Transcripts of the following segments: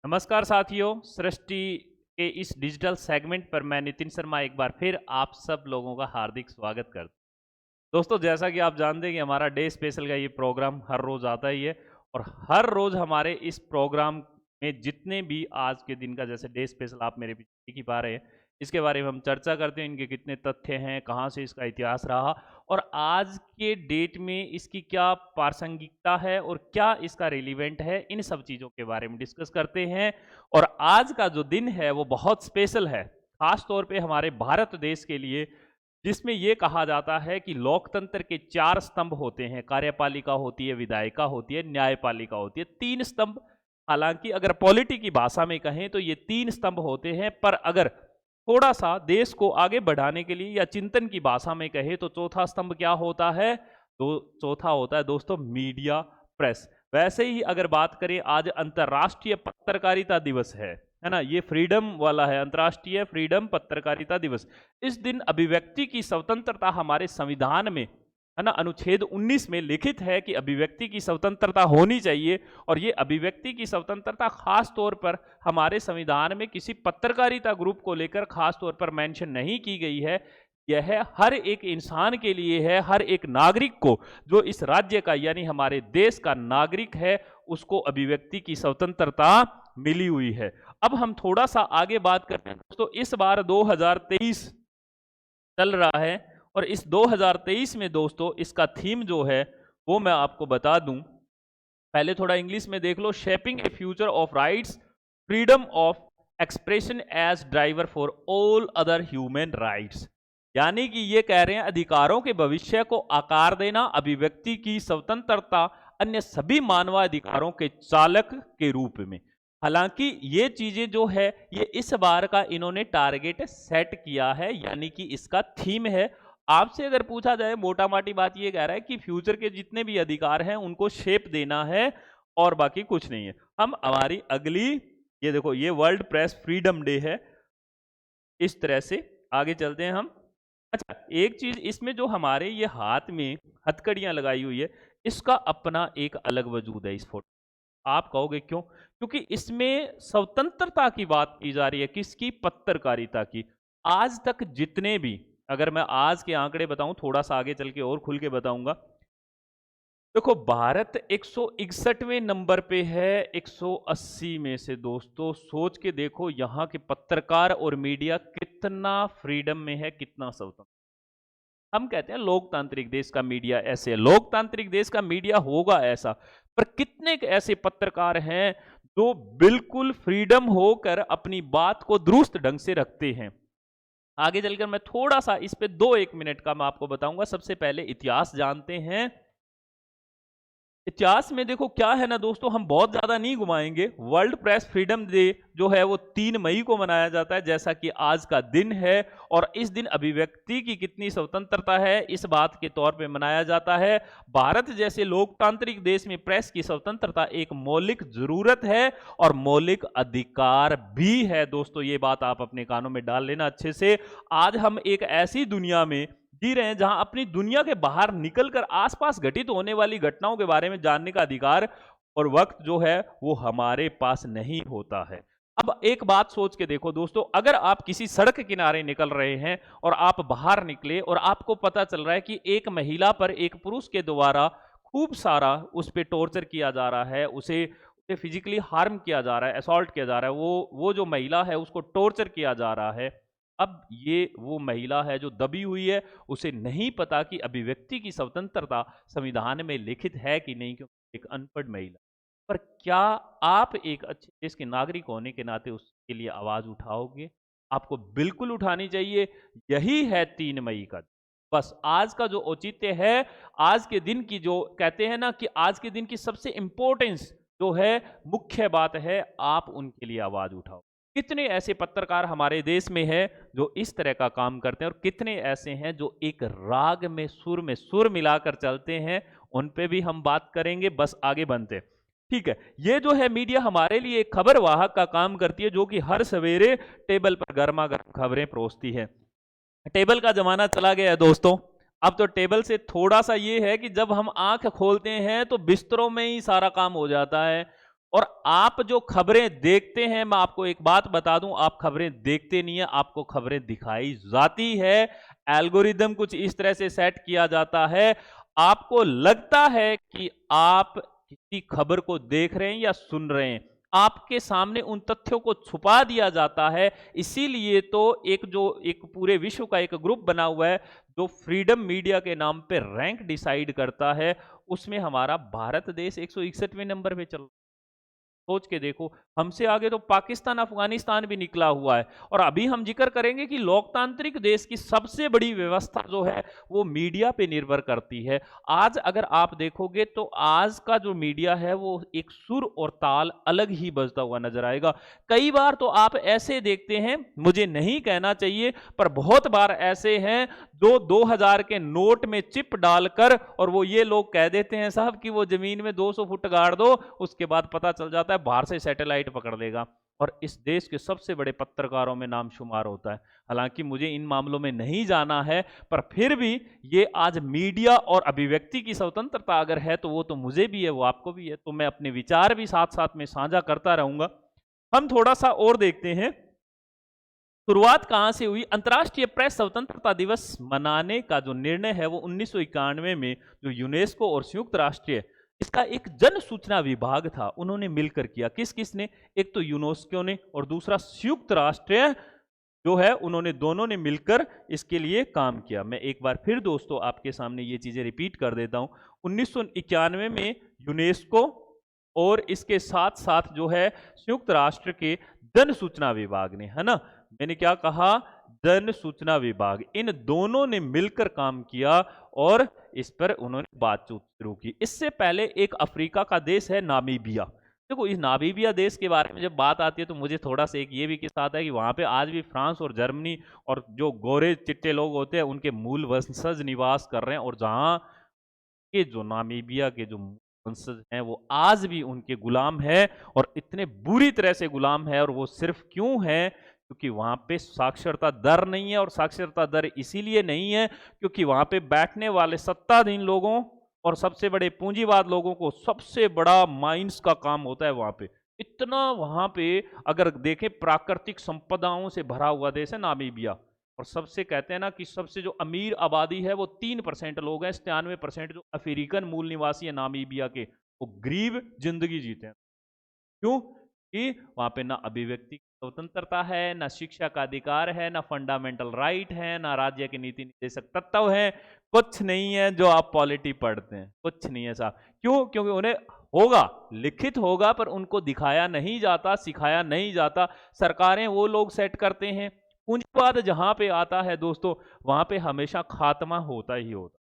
नमस्कार साथियों, सृष्टि के इस डिजिटल सेगमेंट पर मैं नितिन शर्मा एक बार फिर आप सब लोगों का हार्दिक स्वागत करता हूं। दोस्तों, जैसा कि आप जानते हैं कि हमारा डे स्पेशल का ये प्रोग्राम हर रोज़ आता ही है और हर रोज़ हमारे इस प्रोग्राम में जितने भी आज के दिन का जैसे डे स्पेशल आप मेरे पीछे देख ही पा रहे हैं, इसके बारे में हम चर्चा करते हैं, इनके कितने तथ्य हैं, कहाँ से इसका इतिहास रहा और आज के डेट में इसकी क्या प्रासंगिकता है और क्या इसका रिलीवेंट है, इन सब चीज़ों के बारे में डिस्कस करते हैं। और आज का जो दिन है वो बहुत स्पेशल है, खास तौर पे हमारे भारत देश के लिए, जिसमें ये कहा जाता है कि लोकतंत्र के 4 स्तंभ होते हैं। कार्यपालिका होती है, विधायिका होती है, न्यायपालिका होती है। 3 स्तंभ, हालांकि अगर पॉलिटी की भाषा में कहें तो ये 3 स्तंभ होते हैं, पर अगर थोड़ा सा देश को आगे बढ़ाने के लिए या चिंतन की भाषा में कहें तो चौथा स्तंभ क्या होता है? तो चौथा होता है दोस्तों मीडिया, प्रेस। वैसे ही अगर बात करें, आज अंतर्राष्ट्रीय पत्रकारिता दिवस है ना, ये फ्रीडम वाला है, अंतर्राष्ट्रीय फ्रीडम पत्रकारिता दिवस। इस दिन अभिव्यक्ति की स्वतंत्रता हमारे संविधान में, है ना, अनुच्छेद 19 में लिखित है कि अभिव्यक्ति की स्वतंत्रता होनी चाहिए। और ये अभिव्यक्ति की स्वतंत्रता खास तौर पर हमारे संविधान में किसी पत्रकारिता ग्रुप को लेकर खास तौर पर मेंशन नहीं की गई है। यह हर एक इंसान के लिए है, हर एक नागरिक को जो इस राज्य का यानी हमारे देश का नागरिक है, उसको अभिव्यक्ति की स्वतंत्रता मिली हुई है। अब हम थोड़ा सा आगे बात करते हैं दोस्तों। इस बार 2023 चल रहा है और इस 2023 में दोस्तों इसका थीम जो है वो मैं आपको बता दूं। पहले थोड़ा इंग्लिश में देख लो। Shaping a future of rights, freedom of expression as driver for all other human rights. यानी कि ये कह रहे हैं अधिकारों के भविष्य को आकार देना, अभिव्यक्ति की स्वतंत्रता अन्य सभी मानवाधिकारों के चालक के रूप में। हालांकि ये चीजें जो है ये इस बार का इन्होंने टारगेट सेट किया है, यानी कि इसका थीम है। आपसे अगर पूछा जाए, मोटा माटी बात ये कह रहा है कि फ्यूचर के जितने भी अधिकार हैं उनको शेप देना है और बाकी कुछ नहीं है। हम हमारी अगली, ये देखो, ये वर्ल्ड प्रेस फ्रीडम डे है। इस तरह से आगे चलते हैं हम। अच्छा, एक चीज इसमें जो हमारे ये हाथ में हथकड़ियां लगाई हुई है, इसका अपना एक अलग वजूद है इस फोटो। आप कहोगे क्यों? क्योंकि इसमें स्वतंत्रता की बात की जा रही है। किसकी? पत्रकारिता की। आज तक जितने भी, अगर मैं आज के आंकड़े बताऊं, थोड़ा सा आगे चल के और खुल के बताऊंगा। देखो, भारत 161वें नंबर पे है 180 में से। दोस्तों सोच के देखो, यहाँ के पत्रकार और मीडिया कितना फ्रीडम में है, कितना स्वतंत्र। हम कहते हैं लोकतांत्रिक देश का मीडिया ऐसे है, लोकतांत्रिक देश का मीडिया होगा ऐसा, पर कितने ऐसे पत्रकार हैं जो बिल्कुल फ्रीडम होकर अपनी बात को दुरुस्त ढंग से रखते हैं। आगे चलकर मैं थोड़ा सा इस पे 2-1 मिनट का मैं आपको बताऊंगा। सबसे पहले इतिहास जानते हैं। इतिहास में देखो क्या है ना दोस्तों, हम बहुत ज्यादा नहीं घुमाएंगे। वर्ल्ड प्रेस फ्रीडम डे जो है वो 3 मई को मनाया जाता है, जैसा कि आज का दिन है। और इस दिन अभिव्यक्ति की कितनी स्वतंत्रता है इस बात के तौर पे मनाया जाता है। भारत जैसे लोकतांत्रिक देश में प्रेस की स्वतंत्रता एक मौलिक जरूरत है और मौलिक अधिकार भी है। दोस्तों ये बात आप अपने कानों में डाल लेना अच्छे से। आज हम एक ऐसी दुनिया में जी रहे हैं जहां अपनी दुनिया के बाहर निकलकर आसपास घटित होने वाली घटनाओं के बारे में जानने का अधिकार और वक्त जो है वो हमारे पास नहीं होता है। अब एक बात सोच के देखो दोस्तों, अगर आप किसी सड़क किनारे निकल रहे हैं और आप बाहर निकले और आपको पता चल रहा है कि एक महिला पर एक पुरुष के द्वारा खूब सारा उस पर टॉर्चर किया जा रहा है, उसे फिजिकली हार्म किया जा रहा है, असॉल्ट किया जा रहा है, वो जो महिला है उसको टॉर्चर किया जा रहा है। अब ये वो महिला है जो दबी हुई है, उसे नहीं पता कि अभिव्यक्ति की स्वतंत्रता संविधान में लिखित है कि नहीं, क्योंकि एक अनपढ़ महिला। पर क्या आप एक अच्छे देश के नागरिक होने के नाते उसके लिए आवाज उठाओगे? आपको बिल्कुल उठानी चाहिए। यही है 3 मई का। बस आज का जो औचित्य है, आज के दिन की जो कहते हैं ना कि आज के दिन की सबसे इंपॉर्टेंस जो है, मुख्य बात है, आप उनके लिए आवाज उठाओ। कितने ऐसे पत्रकार हमारे देश में हैं जो इस तरह का काम करते हैं और कितने ऐसे हैं जो एक राग में सुर मिलाकर चलते हैं, उन पे भी हम बात करेंगे। बस आगे बनते हैं, ठीक है। ये जो है मीडिया हमारे लिए एक खबर वाहक का काम करती है, जो कि हर सवेरे टेबल पर गर्मा गर्म खबरें परोसती है। टेबल का जमाना चला गया है दोस्तों। अब तो टेबल से थोड़ा सा ये है कि जब हम आंख खोलते हैं तो बिस्तरों में ही सारा काम हो जाता है और आप जो खबरें देखते हैं, मैं आपको एक बात बता दूं, आप खबरें देखते नहीं है, आपको खबरें दिखाई जाती है। एल्गोरिदम कुछ इस तरह से सेट किया जाता है, आपको लगता है कि आप किसी खबर को देख रहे हैं या सुन रहे हैं, आपके सामने उन तथ्यों को छुपा दिया जाता है। इसीलिए तो एक पूरे विश्व का एक ग्रुप बना हुआ है जो फ्रीडम मीडिया के नाम पे रैंक डिसाइड करता है, उसमें हमारा भारत देश 161वें नंबर पे चल, सोच के देखो, हमसे आगे तो पाकिस्तान अफगानिस्तान भी निकला हुआ है। और अभी हम जिक्र करेंगे कि लोकतांत्रिक देश की सबसे बड़ी व्यवस्था जो है वो मीडिया पे निर्भर करती है। आज अगर आप देखोगे तो आज का जो मीडिया है वो एक सुर और ताल अलग ही बजता हुआ नजर आएगा। कई बार तो आप ऐसे देखते हैं, मुझे नहीं कहना चाहिए पर बहुत बार ऐसे हैं जो 2000 के नोट में चिप डालकर और वो ये लोग कह देते हैं साहब कि वो जमीन में 200 फुट गाड़ दो, उसके बाद पता चल जाता है बाहर से सैटेलाइट पकड़ लेगा, और इस देश के सबसे बड़े पत्रकारों में नाम शुमार होता है। हालांकि मुझे इन मामलों में नहीं जाना है, पर फिर भी ये आज मीडिया और अभिव्यक्ति की स्वतंत्रता अगर है तो वो तो मुझे भी है, वो आपको भी है, तो मैं अपने विचार भी साथ साथ में साझा करता रहूंगा। हम थोड़ा सा और देखते हैं शुरुआत कहां से हुई। अंतर्राष्ट्रीय प्रेस स्वतंत्रता दिवस मनाने का जो निर्णय है वो 1991 में जो यूनेस्को और संयुक्त राष्ट्र, इसका एक जन सूचना विभाग था, उन्होंने मिलकर किया। किस किसने? एक तो यूनेस्को ने और दूसरा संयुक्त राष्ट्र जो है, उन्होंने दोनों ने मिलकर इसके लिए काम किया। मैं एक बार फिर दोस्तों आपके सामने ये चीजें रिपीट कर देता हूं। 1991 में यूनेस्को और इसके साथ साथ जो है संयुक्त राष्ट्र के जन सूचना विभाग ने, है ना, मैंने क्या कहा, जन सूचना विभाग, इन दोनों ने मिलकर काम किया और इस पर उन्होंने बातचीत शुरू की। इससे पहले एक अफ्रीका का देश है नामीबिया। देखो इस नामीबिया देश के बारे में जब बात आती है तो मुझे थोड़ा सा एक ये भी किस्सा आता है कि वहां पे आज भी फ्रांस और जर्मनी और जो गोरे चिट्टे लोग होते हैं उनके मूल वंशज निवास कर रहे हैं, और जहां के जो नामीबिया के जो वंशज हैं वो आज भी उनके गुलाम है, और इतने बुरी तरह से गुलाम है। और वो सिर्फ क्यों है? क्योंकि वहां पे साक्षरता दर नहीं है, और साक्षरता दर इसीलिए नहीं है क्योंकि वहां पे बैठने वाले सत्ताधीन लोगों और सबसे बड़े पूंजीवाद लोगों को सबसे बड़ा माइंस का काम होता है वहां पे। इतना वहां पे अगर देखें प्राकृतिक संपदाओं से भरा हुआ देश है नामीबिया, और सबसे कहते हैं ना कि सबसे जो अमीर आबादी है वो 3% लोग हैं, 97% जो अफ्रीकन मूल निवासी है नामीबिया के, वो गरीब जिंदगी जीते हैं। क्यों? कि वहां पे ना अभिव्यक्ति की स्वतंत्रता है, ना शिक्षा का अधिकार है, ना फंडामेंटल राइट है, ना राज्य के नीति निर्देशक तत्व है, कुछ नहीं है जो आप पॉलिटी पढ़ते हैं, कुछ नहीं है साहब। क्यों? क्योंकि उन्हें होगा, लिखित होगा, पर उनको दिखाया नहीं जाता, सिखाया नहीं जाता। सरकारें वो लोग सेट करते हैं। पूंजीवाद जहां पे आता है दोस्तों, वहां पे हमेशा खात्मा होता ही होता।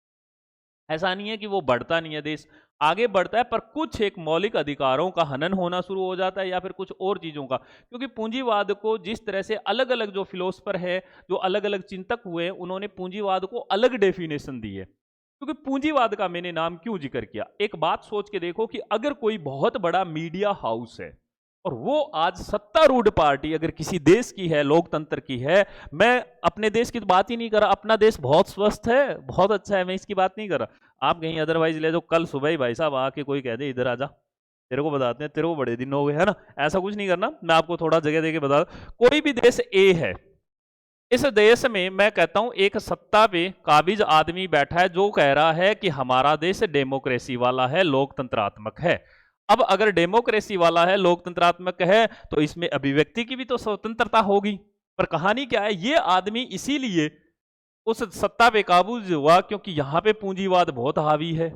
ऐसा नहीं है कि वो बढ़ता नहीं है, देश आगे बढ़ता है, पर कुछ एक मौलिक अधिकारों का हनन होना शुरू हो जाता है या फिर कुछ और चीजों का। क्योंकि पूंजीवाद को जिस तरह से अलग अलग जो फिलोसफर है, जो अलग अलग चिंतक हुए हैं, उन्होंने पूंजीवाद को अलग डेफिनेशन दी है। क्योंकि पूंजीवाद का मैंने नाम क्यों जिक्र किया, एक बात सोच के देखो कि अगर कोई बहुत बड़ा मीडिया हाउस है और वो आज सत्तारूढ़ पार्टी अगर किसी देश की है, लोकतंत्र की है, मैं अपने देश की तो बात ही नहीं कर रहा, अपना देश बहुत स्वस्थ है, बहुत अच्छा है, मैं इसकी बात नहीं कर रहा। आप कहीं अदरवाइज ले जाओ, कल सुबह ही भाई साहब आके कोई कह दे इधर आजा, तेरे को बताते हैं, तेरे को बड़े दिन हो गए, है ना, ऐसा कुछ नहीं करना। मैं आपको थोड़ा जगह देके बता, कोई भी देश ए है, इस देश में मैं कहता हूं एक सत्ता पे काबिज आदमी बैठा है जो कह रहा है कि हमारा देश डेमोक्रेसी वाला है, लोकतंत्रात्मक है। अब अगर डेमोक्रेसी वाला है, लोकतंत्रात्मक है, तो इसमें अभिव्यक्ति की भी तो स्वतंत्रता होगी। पर कहानी क्या है, ये आदमी इसीलिए उस सत्ता पे काबूज हुआ क्योंकि यहां पे पूंजीवाद बहुत हावी है।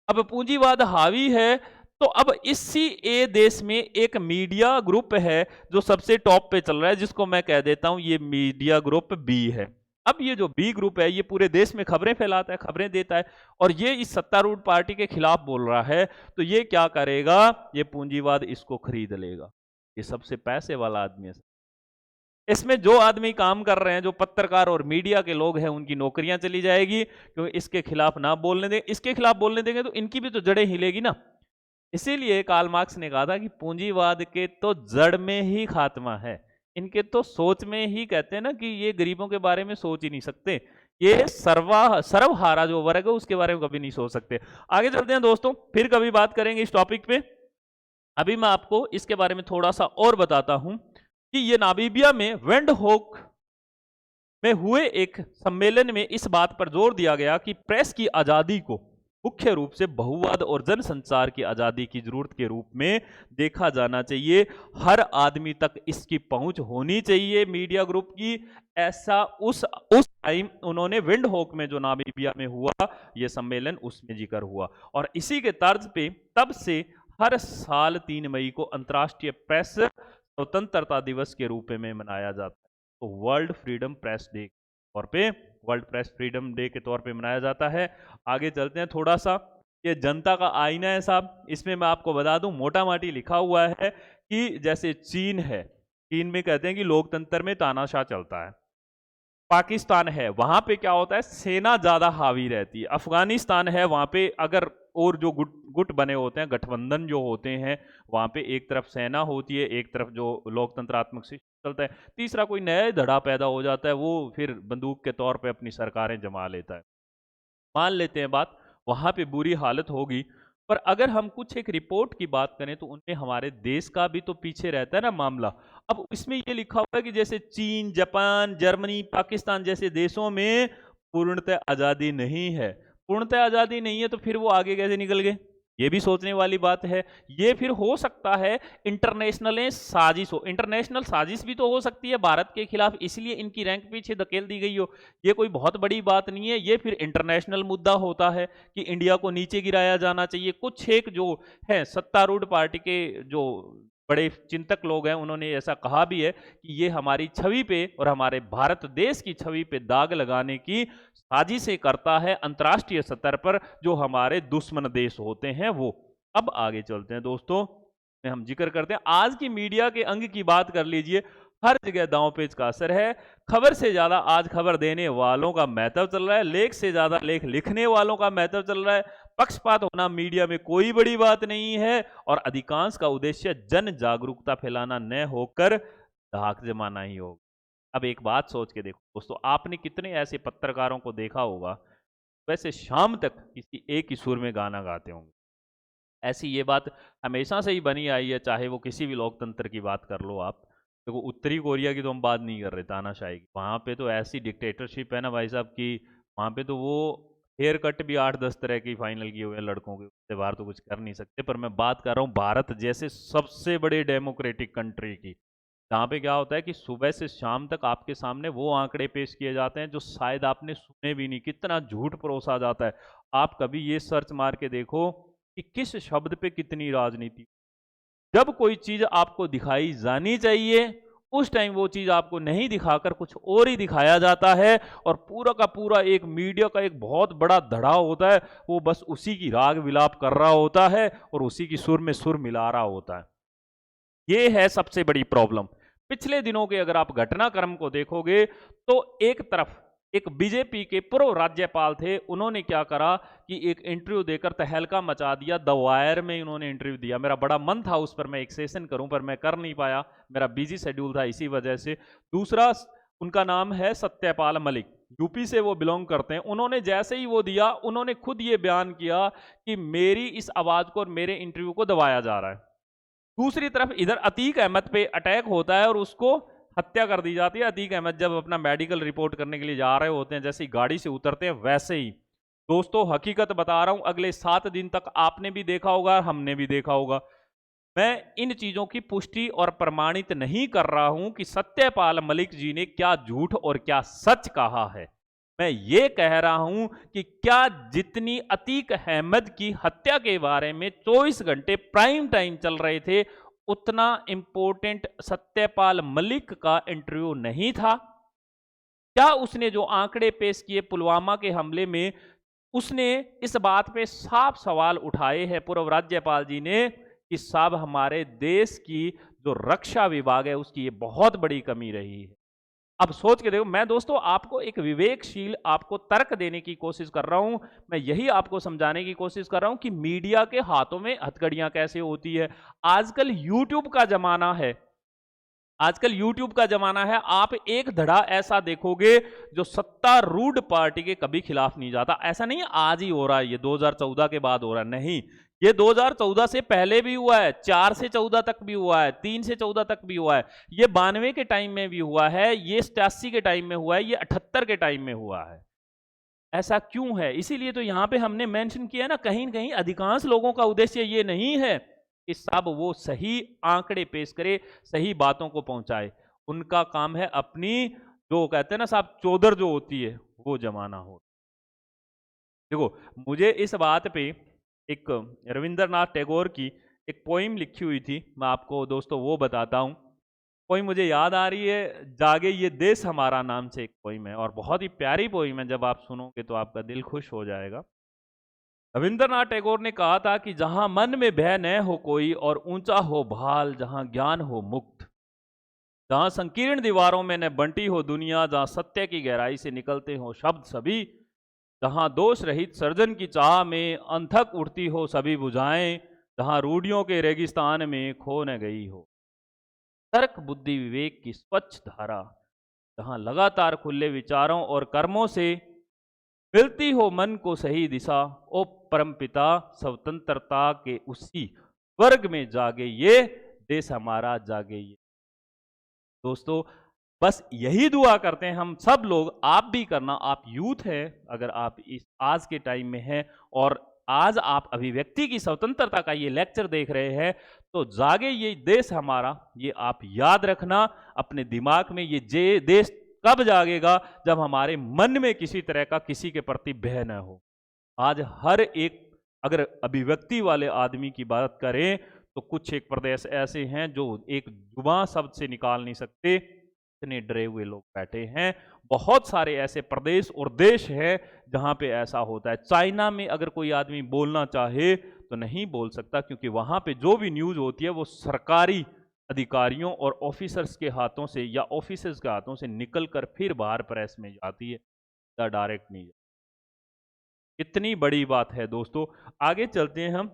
अब पूंजीवाद हावी है तो अब इसी ए देश में एक मीडिया ग्रुप है जो सबसे टॉप पे चल रहा है, जिसको मैं कह देता हूं ये मीडिया ग्रुप बी है। अब ये जो बी ग्रुप है ये पूरे देश में खबरें फैलाता है, खबरें देता है, और ये इस सत्तारूढ़ पार्टी के खिलाफ बोल रहा है, तो ये क्या करेगा, ये पूंजीवाद इसको खरीद लेगा। ये सबसे पैसे वाला आदमी है। इसमें जो आदमी काम कर रहे हैं, जो पत्रकार और मीडिया के लोग हैं, उनकी नौकरियां चली जाएगी, क्योंकि इसके खिलाफ ना बोलने देंगे, इसके खिलाफ बोलने देंगे तो इनकी भी तो जड़ें हिलेगी ना। इसीलिए कार्ल मार्क्स ने कहा था कि पूंजीवाद के तो जड़ में ही खात्मा है, इनके तो सोच में ही, कहते हैं ना कि ये गरीबों के बारे में सोच ही नहीं सकते, ये सर्वहारा जो वर्ग है उसके बारे में कभी नहीं सोच सकते। आगे चलते हैं दोस्तों, फिर कभी बात करेंगे इस टॉपिक पे। अभी मैं आपको इसके बारे में थोड़ा सा और बताता हूं कि ये नामीबिया में विंडहोक में हुए एक सम्मेलन में इस बात पर जोर दिया गया कि प्रेस की आजादी को मुख्य रूप से बहुवाद और जनसंचार की आजादी की जरूरत के रूप में देखा जाना चाहिए। हर आदमी तक इसकी पहुंच होनी चाहिए मीडिया ग्रुप की। ऐसा उस टाइम उन्होंने विंडहोक में जो नामीबिया में हुआ ये सम्मेलन उसमें जिक्र हुआ, और इसी के तर्ज पे तब से हर साल 3 मई को अंतर्राष्ट्रीय प्रेस स्वतंत्रता दिवस के रूप में मनाया जाता है। तो वर्ल्ड फ्रीडम प्रेस डे तौर पे, वर्ल्ड प्रेस फ्रीडम डे के तौर पे मनाया जाता है। आगे चलते हैं थोड़ा सा। ये जनता का आईना है साहब, इसमें मैं आपको बता दूं मोटा माटी लिखा हुआ है कि जैसे चीन है, चीन में कहते हैं कि लोकतंत्र में तानाशाह चलता है। पाकिस्तान है, वहां पे क्या होता है, सेना ज्यादा हावी रहती है। अफगानिस्तान है, वहां पे अगर और जो गुट बने होते हैं, गठबंधन जो होते हैं, वहां पे एक तरफ सेना होती है, एक तरफ जो लोकतंत्रात्मक सिस्टम चलता है, तीसरा कोई नया धड़ा पैदा हो जाता है, वो फिर बंदूक के तौर पे अपनी सरकारें जमा लेता है। मान लेते हैं बात, वहां पे बुरी हालत होगी। पर अगर हम कुछ एक रिपोर्ट की बात करें तो उनमें हमारे देश का भी तो पीछे रहता है ना मामला। अब इसमें ये लिखा हुआ है कि जैसे चीन, जापान, जर्मनी, पाकिस्तान जैसे देशों में पूर्णतः आजादी नहीं है। पूर्णतः आजादी नहीं है तो फिर वो आगे कैसे निकल गए, ये भी सोचने वाली बात है। ये फिर हो सकता है इंटरनेशनल साजिश हो, इंटरनेशनल साजिश भी तो हो सकती है भारत के खिलाफ, इसलिए इनकी रैंक पीछे धकेल दी गई हो। ये कोई बहुत बड़ी बात नहीं है, ये फिर इंटरनेशनल मुद्दा होता है कि इंडिया को नीचे गिराया जाना चाहिए। कुछ एक जो है सत्तारूढ़ पार्टी के जो बड़े चिंतक लोग हैं उन्होंने ऐसा कहा भी है कि ये हमारी छवि पे और हमारे भारत देश की छवि पे दाग लगाने की साजिशें करता है अंतर्राष्ट्रीय स्तर पर, जो हमारे दुश्मन देश होते हैं वो। अब आगे चलते हैं दोस्तों, हम जिक्र करते हैं आज की मीडिया के अंग की बात कर लीजिए। हर जगह दांव पेच का असर है। खबर से ज्यादा आज खबर देने वालों का महत्व चल रहा है, लेख से ज्यादा लेख लिखने वालों का महत्व चल रहा है। पक्षपात होना मीडिया में कोई बड़ी बात नहीं है, और अधिकांश का उद्देश्य जन जागरूकता फैलाना न होकर धाक जमाना ही होगा। अब एक बात सोच के देखो दोस्तों, आपने कितने ऐसे पत्रकारों को देखा होगा वैसे शाम तक किसी एक ही सुर में गाना गाते होंगे। ऐसी ये बात हमेशा से ही बनी आई है, चाहे वो किसी भी लोकतंत्र की बात कर लो आप। देखो उत्तरी कोरिया की तो हम बात नहीं कर रहे, तानाशाही की, वहाँ पे तो ऐसी डिक्टेटरशिप है ना भाई साहब की, वहाँ पे तो वो हेयर कट भी 8-10 तरह की फाइनल किए हुए हैं लड़कों के, उससे बाहर तो कुछ कर नहीं सकते। पर मैं बात कर रहा हूँ भारत जैसे सबसे बड़े डेमोक्रेटिक कंट्री की, जहाँ पे क्या होता है कि सुबह से शाम तक आपके सामने वो आंकड़े पेश किए जाते हैं जो शायद आपने सुने भी नहीं, कितना झूठ परोसा जाता है। आप कभी ये सर्च मार के देखो कि किस शब्द पे कितनी राजनीति। जब कोई चीज आपको दिखाई जानी चाहिए उस टाइम वो चीज आपको नहीं दिखाकर कुछ और ही दिखाया जाता है, और पूरा का पूरा एक मीडिया का एक बहुत बड़ा धड़ा होता है, वो बस उसी की राग विलाप कर रहा होता है और उसी की सुर में सुर मिला रहा होता है। ये है सबसे बड़ी प्रॉब्लम। पिछले दिनों के अगर आप घटनाक्रम को देखोगे तो एक तरफ एक बीजेपी के पूर्व राज्यपाल थे, उन्होंने क्या करा कि एक इंटरव्यू देकर तहलका मचा दिया। द वायर में उन्होंने इंटरव्यू दिया, मेरा बड़ा मन था उस पर मैं एक सेशन करूं पर मैं कर नहीं पाया, मेरा बिजी शेड्यूल था इसी वजह से। दूसरा उनका नाम है सत्यपाल मलिक, यूपी से वो बिलोंग करते हैं। उन्होंने जैसे ही वो दिया, उन्होंने खुद ये बयान किया कि मेरी इस आवाज को और मेरे इंटरव्यू को दबाया जा रहा है। दूसरी तरफ इधर अतीक अहमद पे अटैक होता है और उसको हत्या कर दी जाती है। अतीक अहमद जब अपना मेडिकल रिपोर्ट करने के लिए जा रहे होते हैं, जैसे ही गाड़ी से उतरते हैं वैसे ही, दोस्तों हकीकत बता रहा हूं, अगले 7 दिन तक आपने भी देखा होगा, हमने भी देखा होगा। मैं इन चीजों की पुष्टि और प्रमाणित नहीं कर रहा हूं कि सत्यपाल मलिक जी ने क्या झूठ और क्या सच कहा है। मैं ये कह रहा हूं कि क्या जितनी अतीक अहमद की हत्या के बारे में 24 घंटे प्राइम टाइम चल रहे थे, उतना इंपॉर्टेंट सत्यपाल मलिक का इंटरव्यू नहीं था। क्या उसने जो आंकड़े पेश किए पुलवामा के हमले में, उसने इस बात पे साफ सवाल उठाए हैं पूर्व राज्यपाल जी ने कि साहब हमारे देश की जो रक्षा विभाग है उसकी ये बहुत बड़ी कमी रही है। अब सोच के देखो, मैं दोस्तों आपको एक विवेकशील आपको तर्क देने की कोशिश कर रहा हूं, मैं यही आपको समझाने की कोशिश कर रहा हूं कि मीडिया के हाथों में हथकड़ियां कैसे होती है। आजकल यूट्यूब का जमाना है, आजकल यूट्यूब का जमाना है। आप एक धड़ा ऐसा देखोगे जो सत्तारूढ़ पार्टी के कभी खिलाफ नहीं जाता। ऐसा नहीं आज ही हो रहा है, ये 2014 के बाद हो रहा है, नहीं, ये 2014 से पहले भी हुआ है, 4 से 14 तक भी हुआ है, 3 से 14 तक भी हुआ है, ये 92 के टाइम में भी हुआ है, ये 87 के टाइम में हुआ है, ये 78 के टाइम में हुआ है। ऐसा क्यों है? इसीलिए तो यहां पे हमने मेंशन किया ना, कहीं न कहीं अधिकांश लोगों का उद्देश्य ये नहीं है कि सब वो सही आंकड़े पेश करे, सही बातों को पहुंचाए। उनका काम है अपनी, जो कहते हैं ना साहब, चौधर जो होती है वो जमाना हो। देखो, मुझे इस बात पे एक रविंद्रनाथ टैगोर की एक पोइम लिखी हुई थी, मैं आपको दोस्तों वो बताता हूँ। पोइम मुझे याद आ रही है, जागे ये देश हमारा नाम से एक पोइम है, और बहुत ही प्यारी पोइम है, जब आप सुनोगे तो आपका दिल खुश हो जाएगा। रविंद्रनाथ टैगोर ने कहा था कि जहां मन में भय न हो कोई और ऊंचा हो भाल, जहां ज्ञान हो मुक्त, जहां संकीर्ण दीवारों में न बंटी हो दुनिया, जहां सत्य की गहराई से निकलते हो शब्द सभी, जहां दोष रहित सर्जन की चाह में अनथक उड़ती हो सभी बुझाएं, जहां रूढ़ियों के रेगिस्तान में खो न गई हो तर्क बुद्धि विवेक की स्वच्छ धारा, जहां लगातार खुले विचारों और कर्मों से मिलती हो मन को सही दिशा, ओ परमपिता स्वतंत्रता के उसी वर्ग में जागे ये देश हमारा, जागे ये। दोस्तों, बस यही दुआ करते हैं हम सब लोग, आप भी करना, आप यूथ हैं, अगर आप इस आज के टाइम में हैं और आज आप अभिव्यक्ति की स्वतंत्रता का ये लेक्चर देख रहे हैं, तो जागे ये देश हमारा, ये आप याद रखना अपने दिमाग में। ये देश कब जागेगा? जब हमारे मन में किसी तरह का किसी के प्रति भय न हो। आज हर एक, अगर अभिव्यक्ति वाले आदमी की बात करें तो कुछ एक प्रदेश ऐसे हैं जो एक जुबान शब्द से निकाल नहीं सकते, इतने डरे हुए लोग बैठे हैं। बहुत सारे ऐसे प्रदेश और देश हैं जहां पे ऐसा होता है। चाइना में अगर कोई आदमी बोलना चाहे तो नहीं बोल सकता, क्योंकि वहां पे जो भी न्यूज होती है वो सरकारी अधिकारियों और ऑफिसर्स के हाथों से या ऑफिसर्स के हाथों से निकल कर फिर बाहर प्रेस में जाती है, या डायरेक्ट नहीं। इतनी बड़ी बात है दोस्तों। आगे चलते हैं हम।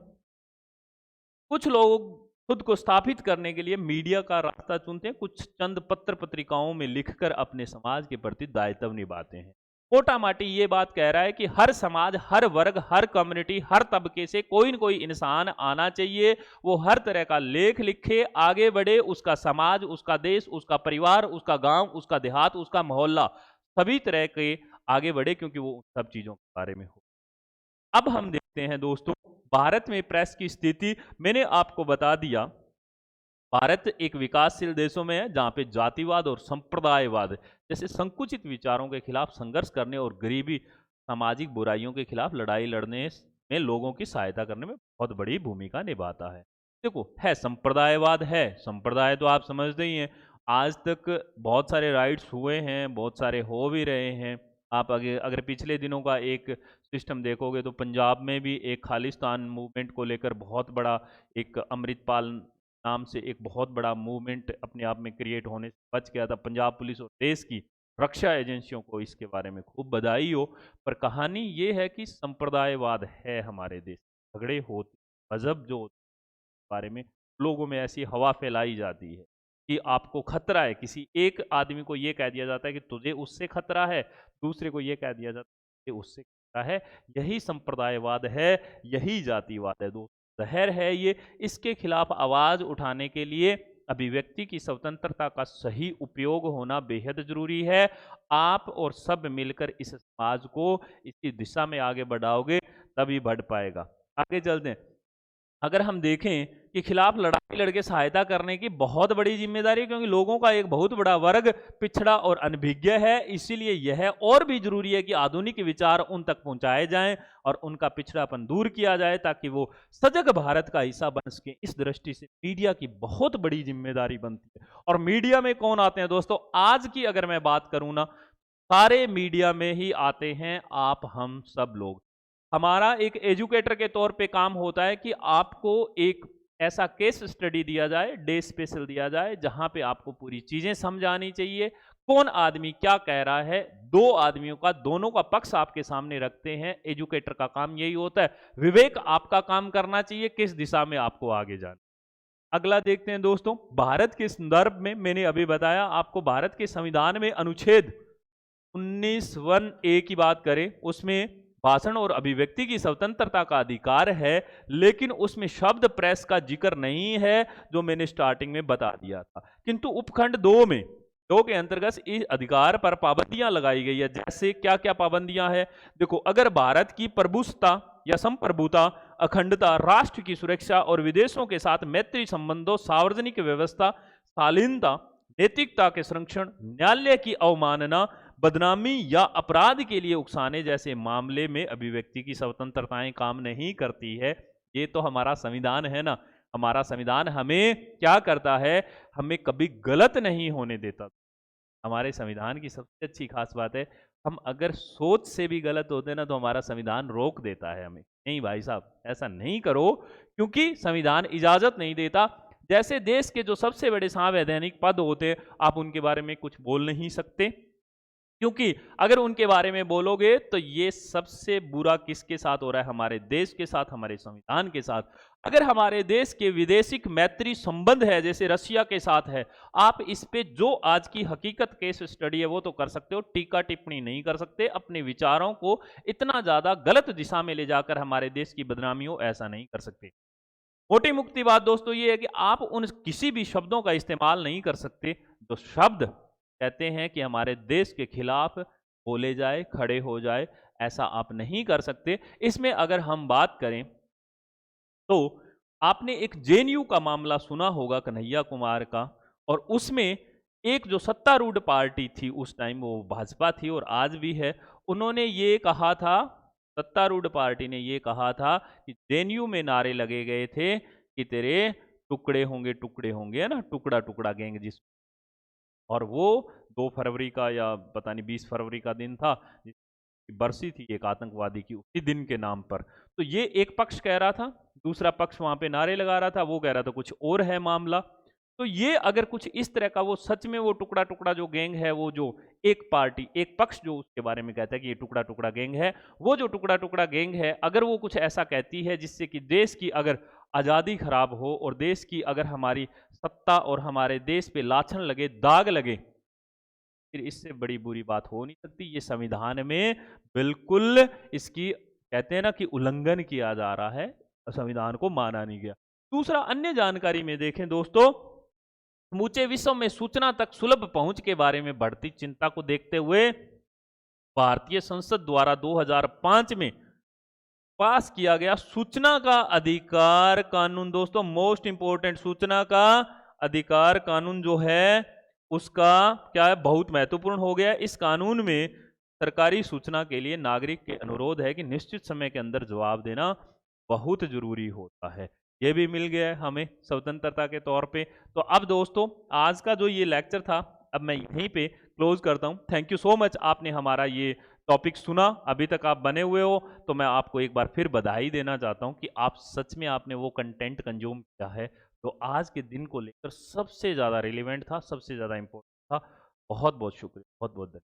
कुछ लोग खुद को स्थापित करने के लिए मीडिया का रास्ता चुनते हैं, कुछ चंद पत्र पत्रिकाओं में लिखकर अपने समाज के प्रति दायित्व निभाते हैं। मोटा माटी ये बात कह रहा है कि हर समाज, हर वर्ग, हर कम्युनिटी, हर तबके से कोई न कोई इंसान आना चाहिए, वो हर तरह का लेख लिखे, आगे बढ़े, उसका समाज, उसका देश, उसका परिवार, उसका गांव, उसका देहात, उसका मोहल्ला, सभी तरह के आगे बढ़े, क्योंकि वो उन सब चीजों के बारे में हो। अब हम देखते हैं दोस्तों, भारत में प्रेस की स्थिति। मैंने आपको बता दिया, भारत एक विकासशील देशों में है जहां पे जातिवाद और संप्रदायवाद जैसे संकुचित विचारों के खिलाफ संघर्ष करने और गरीबी, सामाजिक बुराइयों के खिलाफ लड़ाई लड़ने में लोगों की सहायता करने में बहुत बड़ी भूमिका निभाता है। देखो, है संप्रदायवाद, है संप्रदाय तो आप समझते ही हैं। आज तक बहुत सारे राइट्स हुए हैं, बहुत सारे हो भी रहे हैं। आप अगर पिछले दिनों का एक सिस्टम देखोगे तो पंजाब में भी एक खालिस्तान मूवमेंट को लेकर बहुत बड़ा, एक अमृतपाल नाम से एक बहुत बड़ा मूवमेंट अपने आप में क्रिएट होने से बच गया था। पंजाब पुलिस और देश की रक्षा एजेंसियों को इसके बारे में खूब बधाई हो। पर कहानी ये है कि संप्रदायवाद है हमारे देश, झगड़े होते, मजहब जो बारे में लोगों में ऐसी हवा फैलाई जाती है कि आपको खतरा है। किसी एक आदमी को यह कह दिया जाता है कि तुझे उससे खतरा है, दूसरे को यह कह दिया जाता है कि उससे खतरा है। यही संप्रदायवाद है, यही जातिवाद है दोस्त, जहर है ये। इसके खिलाफ आवाज उठाने के लिए अभिव्यक्ति की स्वतंत्रता का सही उपयोग होना बेहद जरूरी है। आप और सब मिलकर इस समाज को इसी दिशा में आगे बढ़ाओगे तभी बढ़ पाएगा। आगे चलते हैं। अगर हम देखें कि खिलाफ लड़ाई लड़के सहायता करने की बहुत बड़ी जिम्मेदारी है, क्योंकि लोगों का एक बहुत बड़ा वर्ग पिछड़ा और अनभिज्ञ है। इसीलिए यह और भी जरूरी है कि आधुनिक विचार उन तक पहुंचाए जाएं और उनका पिछड़ापन दूर किया जाए, ताकि वो सजग भारत का हिस्सा बन सके। इस दृष्टि से मीडिया की बहुत बड़ी जिम्मेदारी बनती है। और मीडिया में कौन आते हैं दोस्तों? आज की अगर मैं बात करूं ना, सारे मीडिया में ही आते हैं आप, हम सब लोग। हमारा एक एजुकेटर के तौर पे काम होता है कि आपको एक ऐसा केस स्टडी दिया जाए, डे स्पेशल दिया जाए, जहां पे आपको पूरी चीजें समझ आनी चाहिए, कौन आदमी क्या कह रहा है। दो आदमियों का, दोनों का पक्ष आपके सामने रखते हैं। एजुकेटर का काम यही होता है। विवेक आपका काम करना चाहिए, किस दिशा में आपको आगे जाना। अगला देखते हैं दोस्तों, भारत के संदर्भ में मैंने अभी बताया आपको, भारत के संविधान में अनुच्छेद 19(1)(a) की बात करें, उसमें भाषण और अभिव्यक्ति की स्वतंत्रता का अधिकार है, लेकिन उसमें शब्द प्रेस का जिक्र नहीं है, जो मैंने स्टार्टिंग में बता दिया था। किंतु उपखंड 2 में, 2 के अंतर्गत इस अधिकार पर पाबंदियां लगाई गई है। जैसे क्या क्या पाबंदियां हैं? देखो, अगर भारत की प्रभुसत्ता या संप्रभुता, अखंडता, राष्ट्र की सुरक्षा और विदेशों के साथ मैत्री संबंधों, सार्वजनिक व्यवस्था, शालीनता, नैतिकता के संरक्षण, न्यायालय की अवमानना, बदनामी या अपराध के लिए उकसाने जैसे मामले में अभिव्यक्ति की स्वतंत्रताएं काम नहीं करती है। ये तो हमारा संविधान है ना, हमारा संविधान हमें क्या करता है, हमें कभी गलत नहीं होने देता। हमारे संविधान की सबसे अच्छी खास बात है, हम अगर सोच से भी गलत होते ना तो हमारा संविधान रोक देता है हमें, नहीं भाई साहब ऐसा नहीं करो, क्योंकि संविधान इजाजत नहीं देता। जैसे देश के जो सबसे बड़े संवैधानिक पद होते, आप उनके बारे में कुछ बोल नहीं सकते, क्योंकि अगर उनके बारे में बोलोगे तो ये सबसे बुरा किसके साथ हो रहा है? हमारे देश के साथ, हमारे संविधान के साथ। अगर हमारे देश के विदेशिक मैत्री संबंध है, जैसे रशिया के साथ है, आप इस पे जो आज की हकीकत केस स्टडी है वो तो कर सकते हो, टीका टिप्पणी नहीं कर सकते। अपने विचारों को इतना ज्यादा गलत दिशा में ले जाकर हमारे देश की बदनामी हो, ऐसा नहीं कर सकते। मोटी मुक्ति बात दोस्तों ये है कि आप उन किसी भी शब्दों का इस्तेमाल नहीं कर सकते जो शब्द कहते हैं कि हमारे देश के खिलाफ बोले जाए, खड़े हो जाए, ऐसा आप नहीं कर सकते। इसमें अगर हम बात करें तो आपने एक जेएनयू का मामला सुना होगा, कन्हैया कुमार का, और उसमें एक जो सत्तारूढ़ पार्टी थी उस टाइम, वो भाजपा थी और आज भी है, उन्होंने ये कहा था, सत्तारूढ़ पार्टी ने ये कहा था कि जेएनयू में नारे लगे गए थे कि तेरे टुकड़े होंगे, है ना, टुकड़ा टुकड़ा गैंग जिस, और वो 2 फरवरी का या पता नहीं 20 फरवरी का दिन था, जिसकी बरसी थी एक आतंकवादी की, उसी दिन के नाम पर। तो ये एक पक्ष कह रहा था, दूसरा पक्ष वहां पे नारे लगा रहा था, वो कह रहा था कुछ और है मामला। तो ये अगर कुछ इस तरह का, वो सच में वो टुकड़ा टुकड़ा जो गैंग है, वो जो एक पार्टी, एक पक्ष जो उसके बारे में कहता है कि ये टुकड़ा टुकड़ा गैंग है, वो जो टुकड़ा टुकड़ा गैंग है, अगर वो कुछ ऐसा कहती है जिससे कि देश की अगर आज़ादी खराब हो और देश की अगर हमारी सत्ता और हमारे देश पे लाछन लगे, दाग लगे, फिर इससे बड़ी बुरी बात हो नहीं सकती। ये संविधान में बिल्कुल इसकी कहते हैं ना कि उल्लंघन किया जा रहा है, संविधान को माना नहीं गया। दूसरा, अन्य जानकारी में देखें दोस्तों, समूचे विश्व में सूचना तक सुलभ पहुंच के बारे में बढ़ती चिंता को देखते हुए भारतीय संसद द्वारा 2005 में पास किया गया सूचना का अधिकार कानून, दोस्तों मोस्ट इंपोर्टेंट, सूचना का अधिकार कानून जो है उसका क्या है, बहुत महत्वपूर्ण हो गया। इस कानून में सरकारी सूचना के लिए नागरिक के अनुरोध है कि निश्चित समय के अंदर जवाब देना बहुत जरूरी होता है। ये भी मिल गया है हमें स्वतंत्रता के तौर पे। तो अब दोस्तों आज का जो ये लेक्चर था, अब मैं यहीं पे क्लोज करता हूँ। थैंक यू सो मच, आपने हमारा ये टॉपिक सुना, अभी तक आप बने हुए हो, तो मैं आपको एक बार फिर बधाई देना चाहता हूँ कि आप सच में आपने वो कंटेंट कंज्यूम किया है तो आज के दिन को लेकर सबसे ज़्यादा रिलेवेंट था, सबसे ज़्यादा इंपॉर्टेंट था। बहुत बहुत शुक्रिया, बहुत बहुत धन्यवाद।